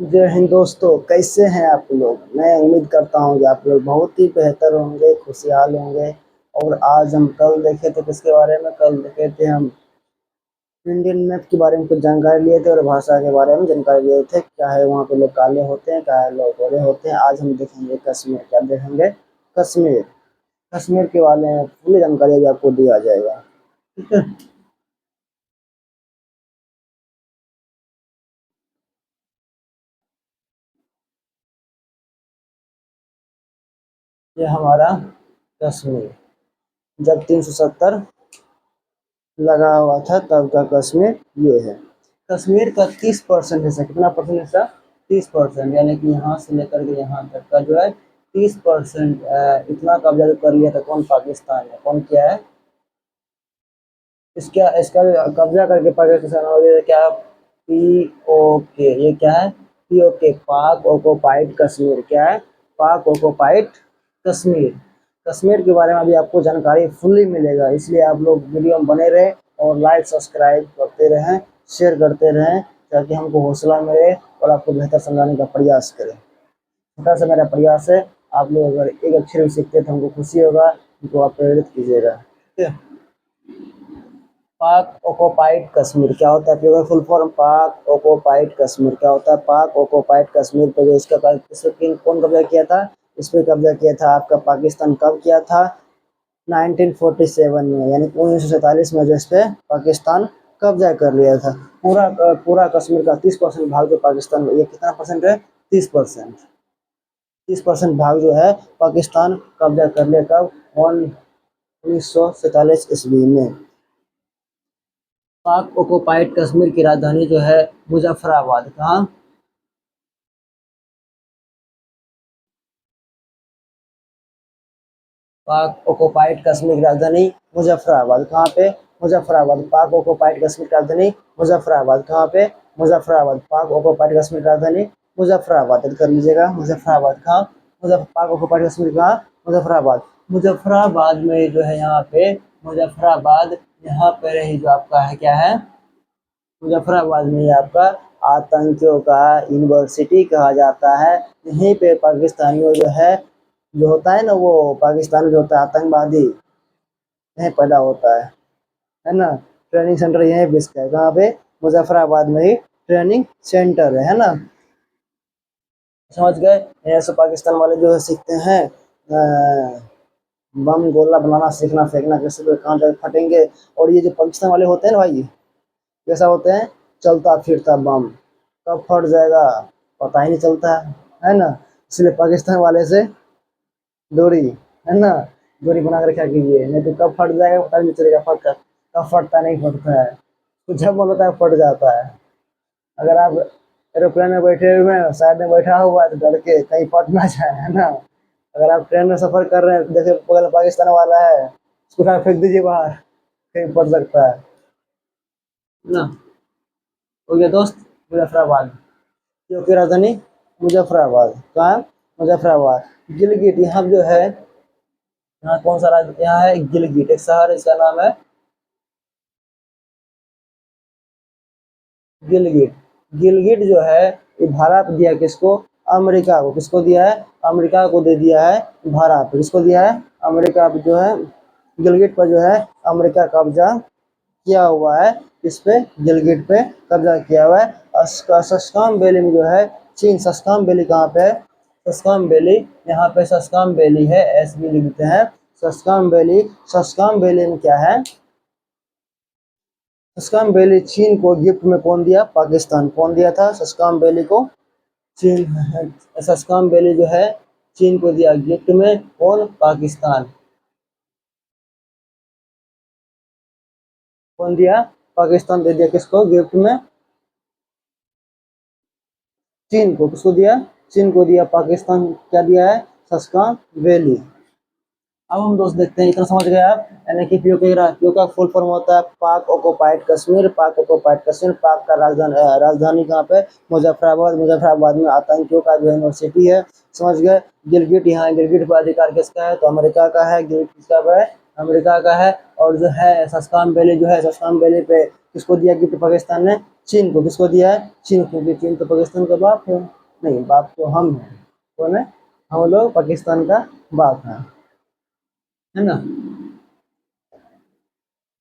जय हिंद दोस्तों, कैसे हैं आप लोग। मैं उम्मीद करता हूँ कि आप लोग बहुत ही बेहतर होंगे, खुशहाल होंगे। और आज हम कल देखे थे किसके बारे में, कल देखे थे हम इंडियन मैप के बारे में कुछ जानकारी लिए थे और भाषा के बारे में जानकारी लिए थे। क्या है वहाँ पे लोग काले होते हैं, क्या है लोग गोरे होते हैं। आज हम देखेंगे कश्मीर। क्या देखेंगे? कश्मीर। कश्मीर के बारे में पूरी जानकारी भी आपको दिया जाएगा। ठीक है। ये हमारा कश्मीर जब 370 लगा हुआ था तब का कश्मीर ये है। कश्मीर का 30% हिस्सा, कितना परसेंट हिस्सा? 30%, यानी कि यहाँ से लेकर के यहाँ तक का जो है 30% इतना कब्जा जो कर लिया था कौन? पाकिस्तान ने। कौन किया है? इसका इसका कब्जा करके पाकिस्तान और ये क्या? POK। ये क्या है? POK, पाक ऑक्युपाइड कश्मीर। क्या है? पाक ऑक्युपाइड कश्मीर। कश्मीर के बारे में अभी आपको जानकारी फुल्ली मिलेगा, इसलिए आप लोग वीडियो में बने रहें और लाइक सब्सक्राइब करते रहें, शेयर करते रहें, ताकि हमको हौसला मिले और आपको बेहतर समझाने का प्रयास करें। छोटा सा मेरा प्रयास है। आप लोग अगर एक अक्षर भी सीखते तो हमको खुशी होगा, हमको आप प्रेरित कीजिएगा। ठीक है। पाक ऑक्युपाइड कश्मीर क्या होता है? प्योर फुल फॉर्म पाक ऑक्युपाइड कश्मीर क्या होता है? पाक ऑक्युपाइड कश्मीर पे जो इस पे कौन कब्जा किया था? इस पे कब्जा किया था आपका पाकिस्तान। कब किया था? 1947 में, यानी 1947 में जो इस पे पाकिस्तान कब्जा कर लिया था। पूरा कश्मीर का 30% भाग जो पाकिस्तान, ये कितना परसेंट है? 30%। 30% भाग जो है पाकिस्तान कब्जा कर लिया। कब? 1947 ईस्वी में। पाक ऑक्युपाइड कश्मीर की राजधानी जो है मुजफ्फराबाद। कहाँ? पाक ऑक्युपाइड कश्मीर की राजधानी मुजफ्फराबाद। कहाँ पे? मुजफ्फराबाद। पाक ऑक्युपाइड कश्मीर की राजधानी मुजफ्फराबाद। कहाँ पे? मुजफ्फराबाद। पाक ऑक्युपाइड कश्मीर की राजधानी मुजफ्फराबाद। याद कर लीजिएगा, मुजफ्फराबाद। कहाँ? पाक ऑक्युपाइड कश्मीर कहाँ? मुजफ्फराबाद। मुजफ्फराबाद में जो है यहाँ पे, मुजफ्फराबाद यहाँ पे रही जो आपका है, क्या है? मुजफ्फराबाद में ही आपका आतंकियों का यूनिवर्सिटी कहा जाता है। यहीं पे पाकिस्तानियों जो है, जो होता है ना, वो पाकिस्तान में जो होता है आतंकवादी, यहीं पैदा होता है ना। ट्रेनिंग सेंटर यहीं पे इसका है। कहाँ पे? मुजफ्फराबाद में ही ट्रेनिंग सेंटर है ना। समझ गए? यहाँ से पाकिस्तान वाले जो है सीखते हैं बम गोला बनाना, सीखना, फेंकना कैसे पे कहाँ जाके फटेंगे। और ये जो पाकिस्तान वाले होते हैं ना भाई, कैसा होते हैं? चलता फिरता बम। कब फट जाएगा पता ही नहीं चलता है ना। इसलिए पाकिस्तान वाले से दूरी, है ना। दूरी बना कर रखा कीजिए, नहीं तो कब फट जाएगा पता नहीं चलेगा। फट कर कब फटता नहीं फटता है, तो जब मन होता है फट जाता है। अगर आप एरोप्लेन में बैठे हुए हैं, साइड में बैठा हुआ है तो डर के कहीं फट ना जाए, है ना। अगर आप ट्रेन में सफर कर रहे हैं तो देखिए बगल में पाकिस्तान वाला है, उसको उठा के फेंक दीजिए बाहर, कहीं फट सकता है ना। हो गया दोस्त। मुजफ्फराबाद की राजधानी मुजफ्फराबाद। कहाँ? मुजफ्फराबाद। गिलगित यहाँ जो है, यहाँ कौन सा राज्य? यहाँ है गिलगित, एक शहर, इसका नाम है गिलगिट। गिलगिट जो है ये भारत दिया किसको? अमेरिका को। किसको दिया है? अमेरिका को दे दिया है भारत। किसको दिया है? अमेरिका पे जो है गिलगिट पर जो है अमेरिका कब्जा किया हुआ है। इस पे गिलगिट पे कब्जा किया हुआ है। सस्काम वैली में जो है चीन। सस्काम वैली कहाँ पे है? सस्काम वैली, यहाँ पे सस्काम वैली है, एस भी लिखते हैं। सस्काम वैली। सस्काम वैली में क्या है? सस्काम वैली चीन को गिफ्ट में कौन दिया? पाकिस्तान। कौन दिया था सस्काम वैली को? चीन। सस्काम वैली जो है चीन को दिया गिफ्ट में। कौन? पाकिस्तान। कौन दिया? पाकिस्तान दे दिया। किसको गिफ्ट में? चीन को। किसको दिया? चीन को दिया। पाकिस्तान क्या दिया है? सस्काम वैली। अब हम दोस्त देखते हैं, इतना समझ गए आप। यानी कि पीओ का फुल फॉर्म होता है पाक ऑक्युपाइड कश्मीर। पाक ऑक्युपाइड कश्मीर। पाक का राजधानी कहाँ पे? मुजफ्फराबाद। मुजफ्फराबाद में आतंकियों का जो यूनिवर्सिटी है। समझ गए? गिलगिट, यहाँ गिलगिट पर अधिकार किसका है? तो अमेरिका का है। गिलगिट किसका है? अमेरिका का है। और जो है सस्काम वैली जो है, सस्काम वैली पे किसको दिया गिफ्ट? पाकिस्तान ने। चीन को। किसको दिया है? चीन को, क्योंकि चीन तो पाकिस्तान का बाप है। नहीं, बाप तो हम हैं। कौन है? हम लोग पाकिस्तान का बाप है ना।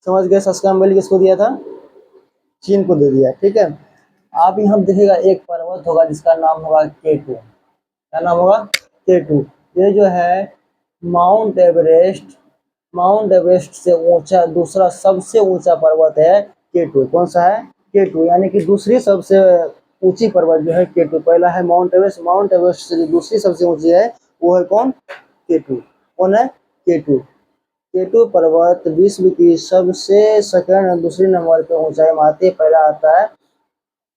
समझ गए? सस्काम वैली किसको दिया था? चीन को दे दिया। ठीक है। आप यहाँ देखिएगा एक पर्वत होगा जिसका नाम होगा K2। क्या नाम होगा? K2। ये जो है माउंट एवरेस्ट, माउंट एवरेस्ट से ऊंचा दूसरा सबसे ऊंचा पर्वत है K2। कौन सा है? K2, यानी कि दूसरी सबसे ऊंची पर्वत जो है K2। पहला है माउंट एवरेस्ट, माउंट एवरेस्ट से जो दूसरी सबसे ऊंची है वो है कौन? K2। कौन है? K2। K2 पर्वत विश्व की सबसे सेकंड और दूसरी नंबर पे ऊंचाई में आती है। पहला आता है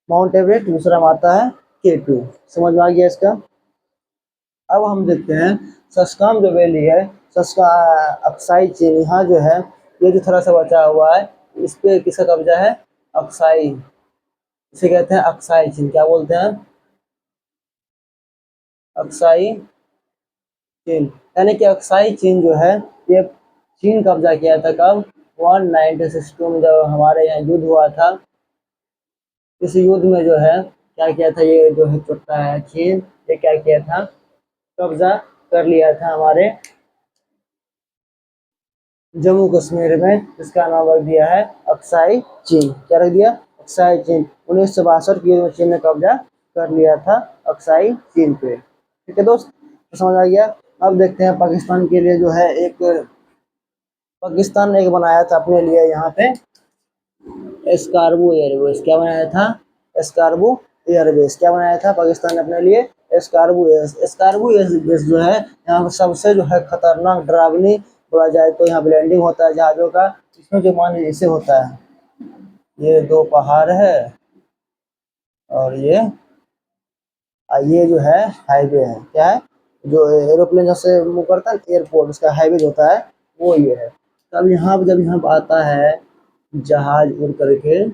माउंट एवरेस्ट, दूसरा में आता है K2। समझ में आ गया इसका? अब हम देखते हैं सस्काम जो वैली है, सस्का अक्साई चीन, यहाँ जो है ये जो थोड़ा सा बचा हुआ है इस पे किसका कब्जा है? अक्साई। इसे कहते हैं अक्साई चीन। क्या बोलते हैं? अक्साई चीन। यानी कि अक्साई चीन जो है ये चीन कब्जा किया था कब? 196 में, जब हमारे यहाँ युद्ध हुआ था। इस युद्ध में जो है क्या किया था, ये जो है छोटा है चीन, ये क्या किया था? कब्जा कर लिया था हमारे जम्मू कश्मीर में। इसका नाम रख दिया है अक्साई चीन। क्या रख दिया? अक्साई चीन। 1962 की में चीन ने कब्जा कर लिया था अक्साई चीन पे। ठीक है दोस्त, तो समझ आ गया। अब देखते हैं पाकिस्तान के लिए जो है एक, पाकिस्तान ने एक बनाया था अपने लिए यहाँ पे एस्कार्गो एयरवेज। क्या बनाया था? एस्कार्गो एयरवेज। क्या बनाया था पाकिस्तान ने अपने लिए? एस्कार्गो एस्कार्गो एयरवेज जो है यहाँ पर सबसे जो है खतरनाक डरावनी बोला जाए तो यहाँ पे लैंडिंग होता है जहाजों का। इसमें जो मान लीजिए ऐसे होता है, ये दो पहाड़ है और ये जो है हाईवे है। क्या है? जो एरोप्लेन जैसे मूव करता है एयरपोर्ट, उसका हाईवे जो होता है वो ये है। तब यहाँ पे जब यहाँ पे आता है जहाज उड़ करके,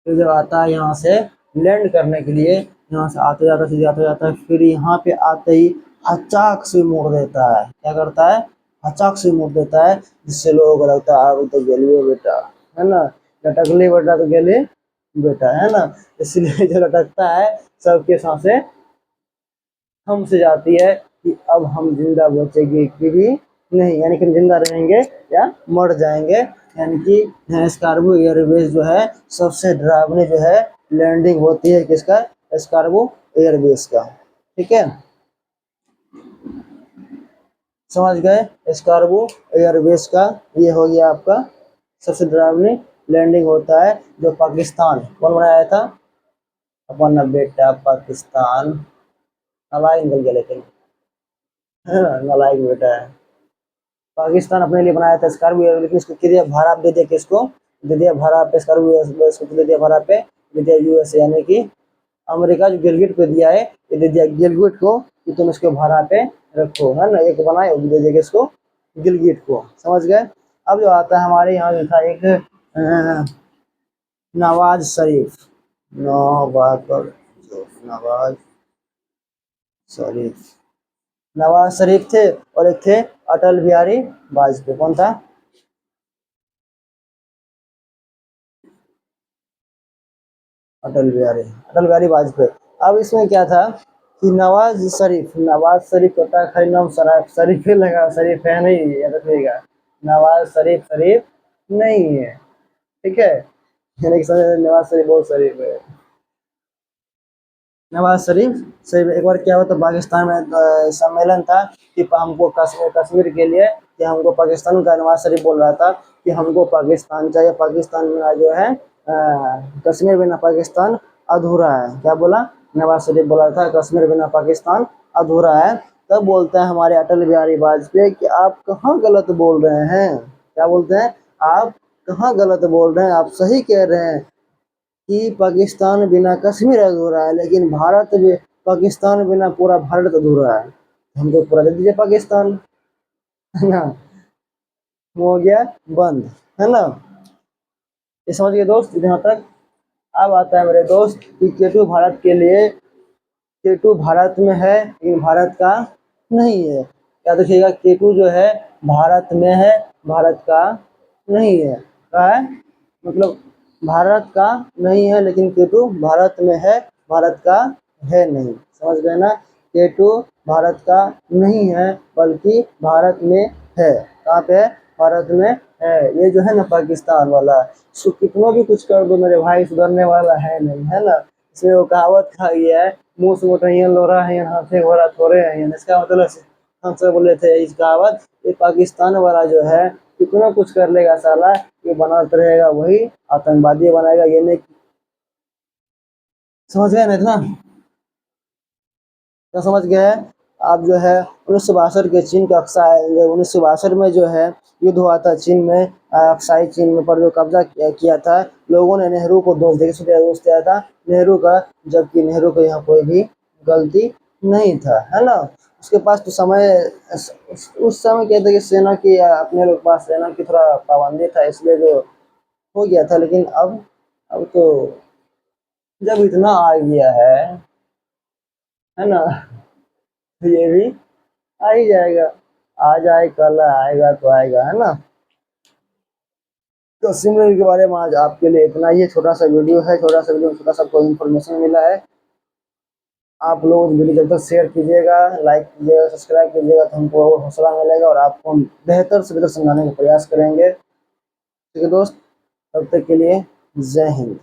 फिर जब आता है यहाँ से लैंड करने के लिए, यहाँ से आते जाता सीधे आते जाता है, फिर यहाँ पे आते ही अचाक से मोड़ देता है। क्या करता है? अचाक से मोड़ देता है, जिससे लोगों को लगता है अब तो गेलिए बेटा, है ना, लटकली बेटा तो गेली बेटा, है ना। इसलिए जो लटकता है सबके सांसें थम से जाती है कि अब हम जिंदा बचेंगे कि भी नहीं, यानी कि हम जिंदा रहेंगे या मर जाएंगे। यानी कि स्कार्गो एयरवेज जो है सबसे डरावनी जो है लैंडिंग होती है किसका? स्कार्गो एयरवेज का। ठीक है, समझ गए? स्कार्गो एयरवेज का ये हो गया आपका सबसे डरावनी लैंडिंग होता है जो पाकिस्तान। कौन बनाया था? अपना बेटा पाकिस्तान। नालायक निकल गया लेकिन, है ना, नालायक बेटा है। पाकिस्तान अपने लिए बनाया था स्कार्पियो, लेकिन इसको दे दिया भाड़ा दे दिया किसको? दे दिया भाड़ा पे स्कार्पियो इसको दे दिया भाड़ा पे, दे दिया यूएसए, यानी कि अमेरिका जो गिलगिट पे दिया है ये दे दिया गिलगिट को कि तुम इसको भाड़ा पे रखो, है ना। एक बनाए वो दे दिया इसको गिलगिट को। समझ गए? अब जो आता है हमारे यहाँ जो था एक नवाज शरीफ, नवाज नवाज शरीफ, नवाज शरीफ थे और एक थे अटल बिहारी वाजपेयी। कौन था? अटल बिहारी वाजपेयी। अब इसमें क्या था कि नवाज शरीफ होता है, खाली नाम शरीफ ही लगा, शरीफ है नहीं, याद रखिएगा। नवाज शरीफ शरीफ नहीं है। ठीक है, यानी कि समझ नवाज शरीफ बहुत शरीफ है। नवाज शरीफ से एक बार क्या हुआ था पाकिस्तान में सम्मेलन था कि हमको कश्मीर के लिए, कि हमको पाकिस्तान का, नवाज शरीफ बोल रहा था कि हमको पाकिस्तान चाहिए, पाकिस्तान बिना जो है कश्मीर बिना पाकिस्तान अधूरा है। क्या बोला? नवाज शरीफ बोला था कश्मीर बिना पाकिस्तान अधूरा है। तब बोलते हैं हमारे अटल बिहारी वाजपेयी कि आप कहाँ गलत बोल रहे हैं। क्या बोलते हैं? आप कहाँ गलत बोल रहे हैं, आप सही कह रहे हैं कि पाकिस्तान बिना कश्मीर अधूरा है, लेकिन भारत भी, पाकिस्तान बिना पूरा भारत अधूरा है। हमको पूरा दे दीजिए पाकिस्तान, है ना। वो हो गया बंद, है ना। ये समझ गए दोस्त यहाँ तक? अब आता है मेरे दोस्त कि K2 भारत के लिए, K2 भारत में है लेकिन भारत का नहीं है। याद रखिएगा K2 जो है भारत में है भारत का नहीं है। क्या है? मतलब भारत का नहीं है लेकिन केटू भारत में है, भारत का है नहीं। समझ गए ना? केटू भारत का नहीं है बल्कि भारत में है। कहाँ पे है? भारत में है। ये जो है ना पाकिस्तान वाला, इसको कितना भी कुछ कर दो मेरे भाई, सुधरने वाला है नहीं, है ना? इसमें वो कहावत कहा गया है, मुंह से मोटइया लोरा है, हाथे घोड़ा थोड़े हैं। इसका मतलब हम सब बोले थे इस कहावत, ये पाकिस्तान वाला जो है कितना कुछ कर लेगा साला, ये बनाते रहेगा, वही आतंकवादी बनाएगा। ये नहीं, समझ गए ना इतना? क्या समझ गए? आप जो है 1962 के चीन का अक्साई, 1962 में जो है युद्ध हुआ था चीन में, अक्साई चीन में पर जो कब्जा किया था, लोगों ने नेहरू को दोष दोष दिया था नेहरू का, जबकि नेहरू को यहाँ कोई भी गलती नहीं था, है ना? उसके पास तो समय, उस समय कहते कि सेना की, अपने लोग के पास सेना की थोड़ा पाबंदी था, इसलिए जो हो गया था। लेकिन अब तो जब इतना आ गया है ना, तो ये भी आ ही जाएगा। आ जाए कल आएगा तो आएगा, है ना? तो सिमरन के बारे में आज आपके लिए इतना ही छोटा सा वीडियो है, छोटा सा वीडियो में छोटा सा कोई इन्फॉर्मेशन मिला है। आप लोग वीडियो जब तक शेयर कीजिएगा, लाइक कीजिएगा, सब्सक्राइब कीजिएगा तो हमको और हौसला मिलेगा और आपको हम बेहतर से बेहतर समझाने का प्रयास करेंगे। ठीक है दोस्त, तब तक के लिए जय हिंद।